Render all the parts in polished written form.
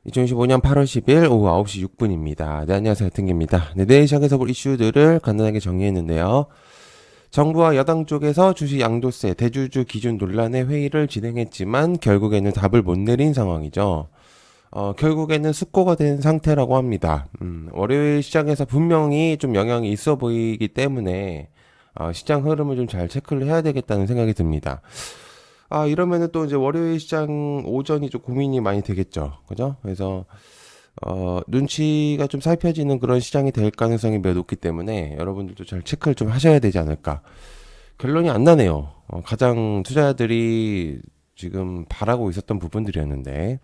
2025년 8월 10일 오후 9시 6분입니다. 네, 안녕하세요. 등기입니다. 네, 내일 시작해서 볼 이슈들을 간단하게 정리했는데요. 정부와 여당 쪽에서 주식 양도세, 대주주 기준 논란의 회의를 진행했지만 결국에는 답을 못 내린 상황이죠. 결국에는 숙고가 된 상태라고 합니다. 월요일 시장에서 분명히 좀 영향이 있어 보이기 때문에 시장 흐름을 좀 잘 체크를 해야 되겠다는 생각이 듭니다. 이러면은 또 이제 월요일 시장 오전이 좀 고민이 많이 되겠죠. 그죠? 그래서, 눈치가 좀 살펴지는 그런 시장이 될 가능성이 매우 높기 때문에 여러분들도 잘 체크를 좀 하셔야 되지 않을까. 결론이 안 나네요. 가장 투자자들이 지금 바라고 있었던 부분들이었는데.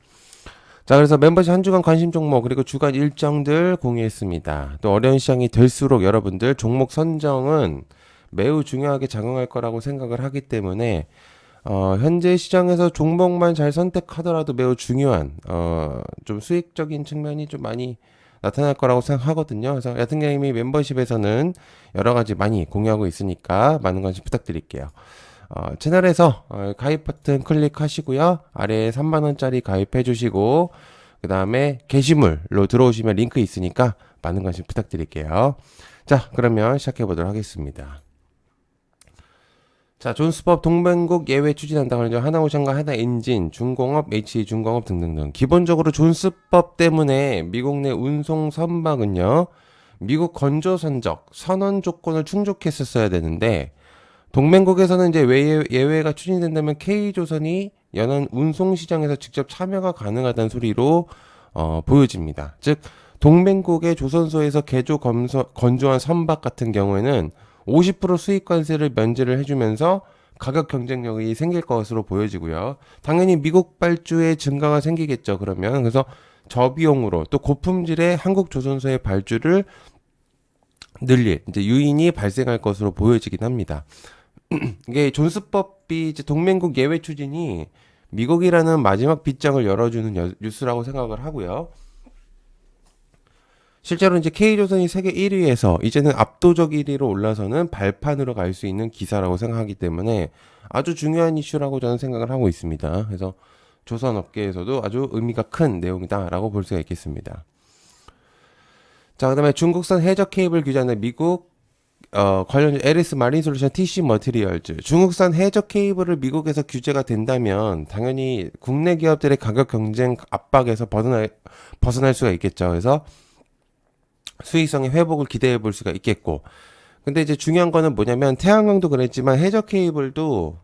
자, 그래서 멤버십 한 주간 관심 종목, 그리고 주간 일정들 공유했습니다. 또 어려운 시장이 될수록 여러분들 종목 선정은 매우 중요하게 작용할 거라고 생각을 하기 때문에 현재 시장에서 종목만 잘 선택하더라도 매우 중요한, 좀 수익적인 측면이 좀 많이 나타날 거라고 생각하거든요. 그래서 야생게임이 멤버십에서는 여러 가지 많이 공유하고 있으니까 많은 관심 부탁드릴게요. 채널에서 가입 버튼 클릭하시고요. 아래에 3만원짜리 가입해 주시고, 그 다음에 게시물로 들어오시면 링크 있으니까 많은 관심 부탁드릴게요. 자, 그러면 시작해 보도록 하겠습니다. 자, 존스법 동맹국 예외 추진한다고 하죠. 하나오션과 하나엔진, 중공업, HJ중공업 등등등. 기본적으로 존스법 때문에 미국 내 운송 선박은요, 미국 건조 선적, 선원 조건을 충족했었어야 되는데, 동맹국에서는 이제 예외가 추진된다면 K조선이 연안 운송 시장에서 직접 참여가 가능하다는 소리로 보여집니다. 즉 동맹국의 조선소에서 건조한 선박 같은 경우에는 50% 수입 관세를 면제를 해주면서 가격 경쟁력이 생길 것으로 보여지고요. 당연히 미국 발주의 증가가 생기겠죠. 그러면 그래서 저비용으로 또 고품질의 한국 조선소의 발주를 늘릴 이제 요인이 발생할 것으로 보여지긴 합니다. 이게 존스법이 이제 동맹국 예외 추진이 미국이라는 마지막 빗장을 열어주는 뉴스라고 생각을 하고요. 실제로 이제 K조선이 세계 1위에서 이제는 압도적 1위로 올라서는 발판으로 갈 수 있는 기사라고 생각하기 때문에 아주 중요한 이슈라고 저는 생각을 하고 있습니다. 그래서 조선 업계에서도 아주 의미가 큰 내용이다라고 볼 수가 있겠습니다. 자, 그다음에 중국산 해저 케이블 규제는 미국 관련 LS 마린 솔루션 TC 머티리얼즈 중국산 해저 케이블을 미국에서 규제가 된다면 당연히 국내 기업들의 가격 경쟁 압박에서 벗어날 수가 있겠죠. 그래서 수익성의 회복을 기대해 볼 수가 있겠고. 근데 이제 중요한 거는 뭐냐면 태양광도 그랬지만 해저 케이블도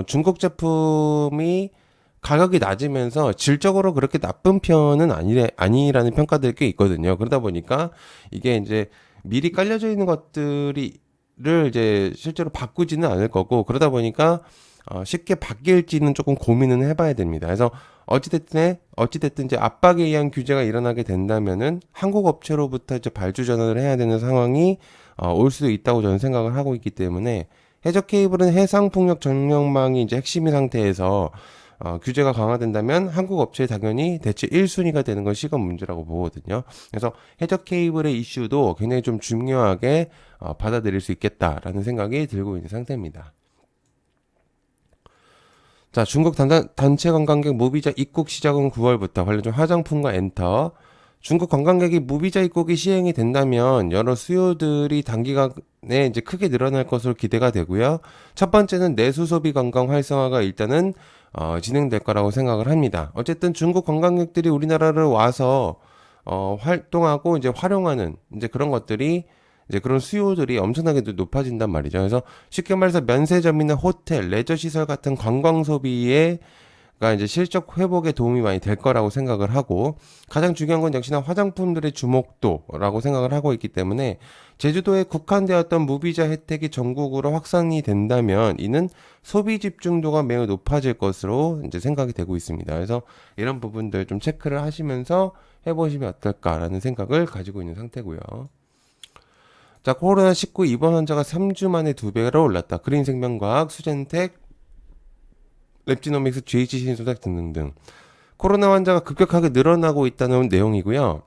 중국 제품이 가격이 낮으면서 질적으로 그렇게 나쁜 편은 아니라는 평가들이 꽤 있거든요. 그러다 보니까 이게 이제 미리 깔려져 있는 것들을 이제 실제로 바꾸지는 않을 거고 그러다 보니까 쉽게 바뀔지는 조금 고민은 해봐야 됩니다. 그래서 어찌됐든 이제 압박에 의한 규제가 일어나게 된다면은 한국 업체로부터 이제 발주 전환을 해야 되는 상황이 올 수도 있다고 저는 생각을 하고 있기 때문에 해저 케이블은 해상 풍력 전력망이 이제 핵심인 상태에서 규제가 강화된다면 한국 업체에 당연히 대체 1순위가 되는 건 시간 문제라고 보거든요. 그래서 해저 케이블의 이슈도 굉장히 좀 중요하게 받아들일 수 있겠다라는 생각이 들고 있는 상태입니다. 자, 중국 단체 관광객 무비자 입국 시작은 9월부터 관련된 화장품과 엔터. 중국 관광객이 무비자 입국이 시행이 된다면 여러 수요들이 단기간에 이제 크게 늘어날 것으로 기대가 되고요. 첫 번째는 내수 소비 관광 활성화가 일단은 진행될 거라고 생각을 합니다. 어쨌든 중국 관광객들이 우리나라를 와서 활동하고 이제 활용하는 이제 그런 것들이 이제 그런 수요들이 엄청나게 높아진단 말이죠. 그래서 쉽게 말해서 면세점이나 호텔, 레저 시설 같은 관광 소비가 이제 실적 회복에 도움이 많이 될 거라고 생각을 하고 가장 중요한 건 역시나 화장품들의 주목도라고 생각을 하고 있기 때문에 제주도에 국한되었던 무비자 혜택이 전국으로 확산이 된다면 이는 소비 집중도가 매우 높아질 것으로 이제 생각이 되고 있습니다. 그래서 이런 부분들 좀 체크를 하시면서 해보시면 어떨까라는 생각을 가지고 있는 상태고요. 자, 코로나19 입원 환자가 3주 만에 2배로 올랐다. 그린생명과학, 수젠텍, 랩지노믹스, GH신소작 등등등. 코로나 환자가 급격하게 늘어나고 있다는 내용이고요.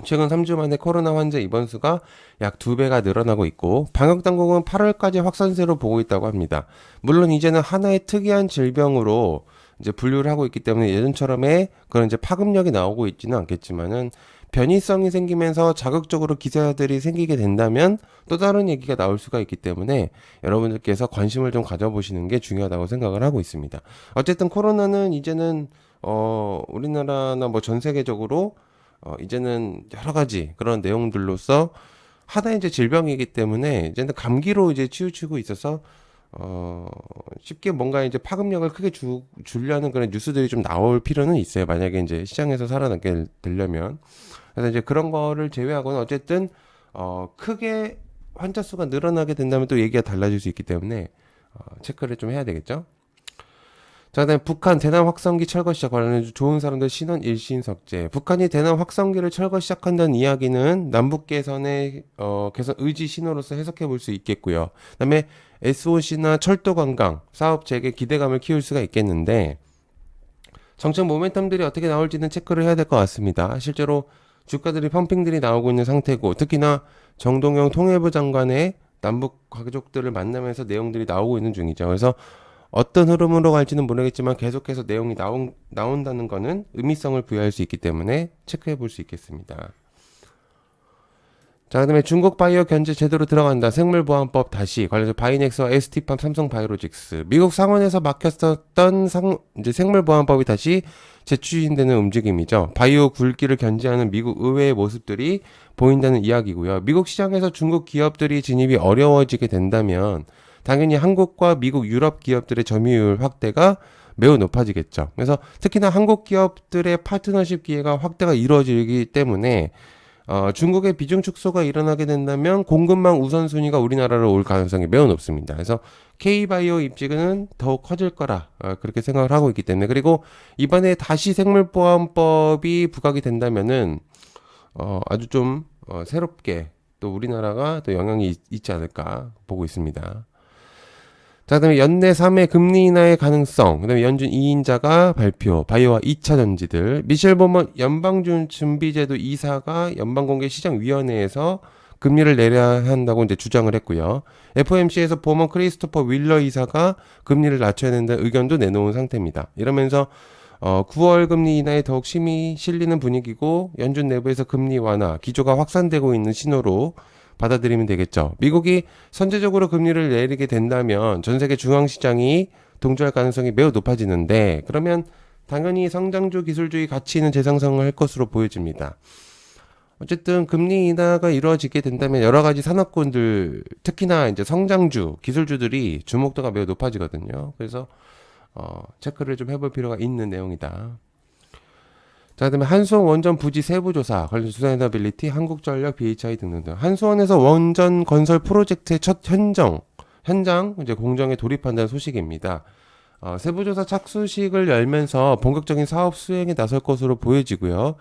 최근 3주 만에 코로나 환자 입원 수가 약 2배가 늘어나고 있고 방역당국은 8월까지 확산세로 보고 있다고 합니다. 물론 이제는 하나의 특이한 질병으로 이제 분류를 하고 있기 때문에 예전처럼의 그런 이제 파급력이 나오고 있지는 않겠지만은 변이성이 생기면서 자극적으로 기사들이 생기게 된다면 또 다른 얘기가 나올 수가 있기 때문에 여러분들께서 관심을 좀 가져보시는 게 중요하다고 생각을 하고 있습니다. 어쨌든 코로나는 이제는 우리나라나 뭐 전 세계적으로 이제는 여러 가지 그런 내용들로서 하나의 이제 질병이기 때문에 이제는 감기로 이제 치우치고 있어서 쉽게 뭔가 이제 파급력을 크게 주려는 그런 뉴스들이 좀 나올 필요는 있어요. 만약에 이제 시장에서 살아남게 되려면. 그래서 이제 그런 거를 제외하고는 어쨌든, 크게 환자 수가 늘어나게 된다면 또 얘기가 달라질 수 있기 때문에, 체크를 좀 해야 되겠죠. 자, 그다음에 북한 대남 확성기 철거 시작 관련해서 좋은 사람들 신원 일신석재. 북한이 대남 확성기를 철거 시작한다는 이야기는 남북 개선의 개선 의지 신호로서 해석해 볼 수 있겠고요. 그다음에 SOC나 철도 관광 사업 재개 기대감을 키울 수가 있겠는데 정책 모멘텀들이 어떻게 나올지는 체크를 해야 될 것 같습니다. 실제로 주가들이 펌핑들이 나오고 있는 상태고 특히나 정동영 통일부 장관의 남북 가족들을 만나면서 내용들이 나오고 있는 중이죠. 그래서 어떤 흐름으로 갈지는 모르겠지만 계속해서 내용이 나온다는 거는 의미성을 부여할 수 있기 때문에 체크해 볼 수 있겠습니다. 자, 그다음에 중국 바이오 견제 제대로 들어간다. 생물보안법 다시 관련해서 바이넥스와 ST팜 삼성바이오로직스 미국 상원에서 막혔었던 이제 생물보안법이 다시 재추진되는 움직임이죠. 바이오 굴기를 견제하는 미국 의회의 모습들이 보인다는 이야기고요. 미국 시장에서 중국 기업들이 진입이 어려워지게 된다면 당연히 한국과 미국, 유럽 기업들의 점유율 확대가 매우 높아지겠죠. 그래서 특히나 한국 기업들의 파트너십 기회가 확대가 이루어지기 때문에 중국의 비중 축소가 일어나게 된다면 공급망 우선순위가 우리나라로 올 가능성이 매우 높습니다. 그래서 K바이오 입지는 더욱 커질 거라 그렇게 생각을 하고 있기 때문에 그리고 이번에 다시 생물보안법이 부각이 된다면은 아주 좀 새롭게 또 우리나라가 또 영향이 있지 않을까 보고 있습니다. 자, 그다음에 연내 3회 금리 인하의 가능성, 그다음에 연준 2인자가 발표, 바이오와 2차 전지들, 미셸 보먼 연방준비제도 이사가 연방공개시장위원회에서 금리를 내려야 한다고 이제 주장을 했고요. FOMC에서 보먼 크리스토퍼 윌러 이사가 금리를 낮춰야 된다는 의견도 내놓은 상태입니다. 이러면서 9월 금리 인하에 더욱 심히 실리는 분위기고 연준 내부에서 금리 완화 기조가 확산되고 있는 신호로 받아들이면 되겠죠. 미국이 선제적으로 금리를 내리게 된다면 전 세계 중앙시장이 동조할 가능성이 매우 높아지는데 그러면 당연히 성장주 기술주의 가치 있는 재상승을 할 것으로 보여집니다. 어쨌든 금리 인하가 이루어지게 된다면 여러 가지 산업군들 특히나 이제 성장주 기술주들이 주목도가 매우 높아지거든요. 그래서 체크를 좀 해볼 필요가 있는 내용이다. 자, 그다음에 한수원 원전 부지 세부 조사, 관련 수스테이너빌리티, 한국전력, BHI 등등등. 한수원에서 원전 건설 프로젝트의 첫 현장 이제 공정에 돌입한다는 소식입니다. 세부 조사 착수식을 열면서 본격적인 사업 수행에 나설 것으로 보여지고요.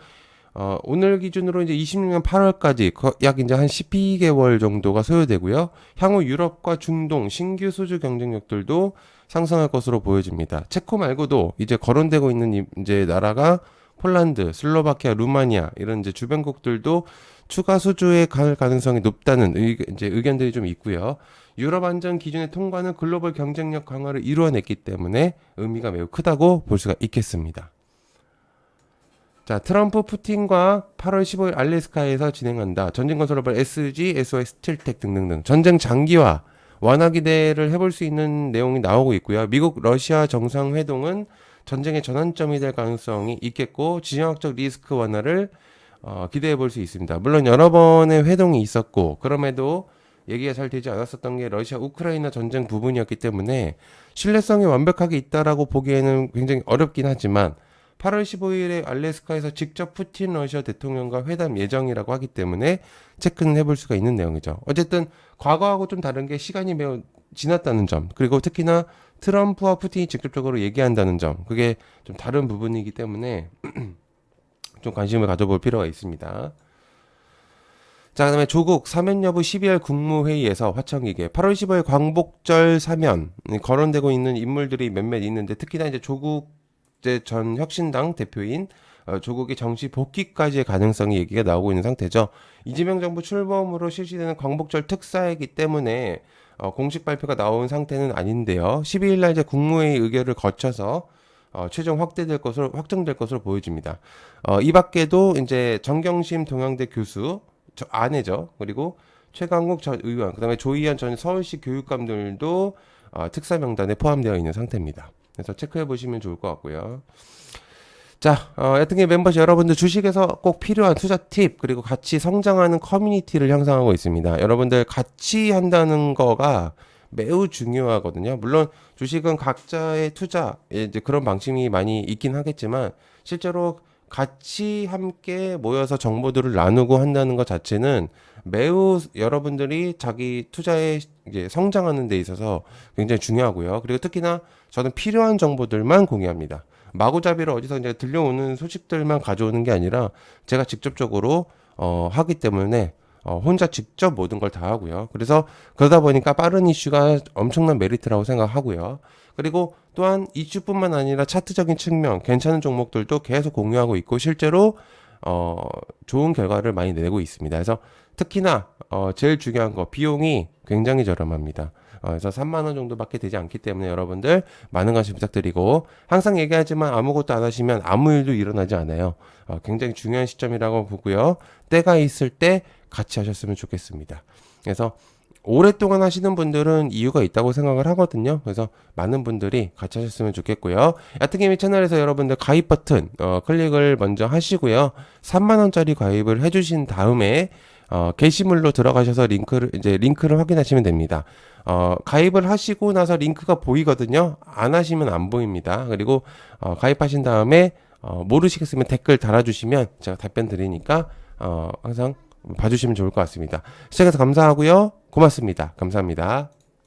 오늘 기준으로 이제 26년 8월까지 약 이제 한 12개월 정도가 소요되고요. 향후 유럽과 중동 신규 수주 경쟁력들도 상승할 것으로 보여집니다. 체코 말고도 이제 거론되고 있는 이제 나라가 폴란드, 슬로바키아, 루마니아 이런 이제 주변국들도 추가 수주에 갈 가능성이 높다는 이제 의견들이 좀 있고요. 유럽 안전 기준의 통과는 글로벌 경쟁력 강화를 이루어냈기 때문에 의미가 매우 크다고 볼 수가 있겠습니다. 자, 트럼프 푸틴과 8월 15일 알래스카에서 진행한다. 전쟁 건설업을 SG, SOS, 스틸텍 등등등 전쟁 장기화 완화 기대를 해볼 수 있는 내용이 나오고 있고요. 미국 러시아 정상회동은 전쟁의 전환점이 될 가능성이 있겠고 지정학적 리스크 완화를 기대해 볼 수 있습니다. 물론 여러 번의 회동이 있었고 그럼에도 얘기가 잘 되지 않았었던 게 러시아 우크라이나 전쟁 부분이었기 때문에 신뢰성이 완벽하게 있다라고 보기에는 굉장히 어렵긴 하지만 8월 15일에 알래스카에서 직접 푸틴 러시아 대통령과 회담 예정이라고 하기 때문에 체크는 해볼 수가 있는 내용이죠. 어쨌든 과거하고 좀 다른 게 시간이 매우 지났다는 점, 그리고 특히나 트럼프와 푸틴이 직접적으로 얘기한다는 점, 그게 좀 다른 부분이기 때문에 좀 관심을 가져볼 필요가 있습니다. 자, 그다음에 조국 사면 여부 12월 국무회의에서 화청기계 8월 15일 광복절 사면 거론되고 있는 인물들이 몇몇 있는데 특히나 이제 조국 전 혁신당 대표인 조국의 정치 복귀까지의 가능성이 얘기가 나오고 있는 상태죠. 이재명 정부 출범으로 실시되는 광복절 특사이기 때문에 공식 발표가 나온 상태는 아닌데요. 12일 날 이제 국무회의 의결을 거쳐서 최종 확정될 것으로 보여집니다. 이 밖에도 이제 정경심 동양대 교수 아내죠. 그리고 최강욱 전 의원, 그다음에 조희연 전 서울시 교육감들도 특사 명단에 포함되어 있는 상태입니다. 그래서 체크해 보시면 좋을 것 같고요. 자, 야등의 멤버십 여러분들 주식에서 꼭 필요한 투자 팁, 그리고 같이 성장하는 커뮤니티를 형성하고 있습니다. 여러분들 같이 한다는 거가 매우 중요하거든요. 물론 주식은 각자의 투자, 이제 그런 방식이 많이 있긴 하겠지만, 실제로 같이 함께 모여서 정보들을 나누고 한다는 것 자체는 매우 여러분들이 자기 투자에 이제 성장하는 데 있어서 굉장히 중요하고요. 그리고 특히나 저는 필요한 정보들만 공유합니다. 마구잡이로 어디서 이제 들려오는 소식들만 가져오는 게 아니라 제가 직접적으로 하기 때문에 혼자 직접 모든 걸 다 하고요. 그래서 그러다 보니까 빠른 이슈가 엄청난 메리트라고 생각하고요. 그리고 또한 이슈뿐만 아니라 차트적인 측면, 괜찮은 종목들도 계속 공유하고 있고 실제로 좋은 결과를 많이 내고 있습니다. 그래서 특히나 제일 중요한 거 비용이 굉장히 저렴합니다. 그래서 3만 원 정도밖에 되지 않기 때문에 여러분들 많은 관심 부탁드리고 항상 얘기하지만 아무것도 안 하시면 아무 일도 일어나지 않아요. 굉장히 중요한 시점이라고 보고요. 때가 있을 때 같이 하셨으면 좋겠습니다. 그래서 오랫동안 하시는 분들은 이유가 있다고 생각을 하거든요. 그래서 많은 분들이 같이 하셨으면 좋겠고요. 야트게임 채널에서 여러분들 가입 버튼 클릭을 먼저 하시고요. 3만 원짜리 가입을 해주신 다음에 게시물로 들어가셔서 링크를 확인하시면 됩니다. 가입을 하시고 나서 링크가 보이거든요. 안 하시면 안 보입니다. 그리고 가입하신 다음에 모르시겠으면 댓글 달아주시면 제가 답변 드리니까 항상 봐주시면 좋을 것 같습니다. 시청해서 감사하고요. 고맙습니다. 감사합니다.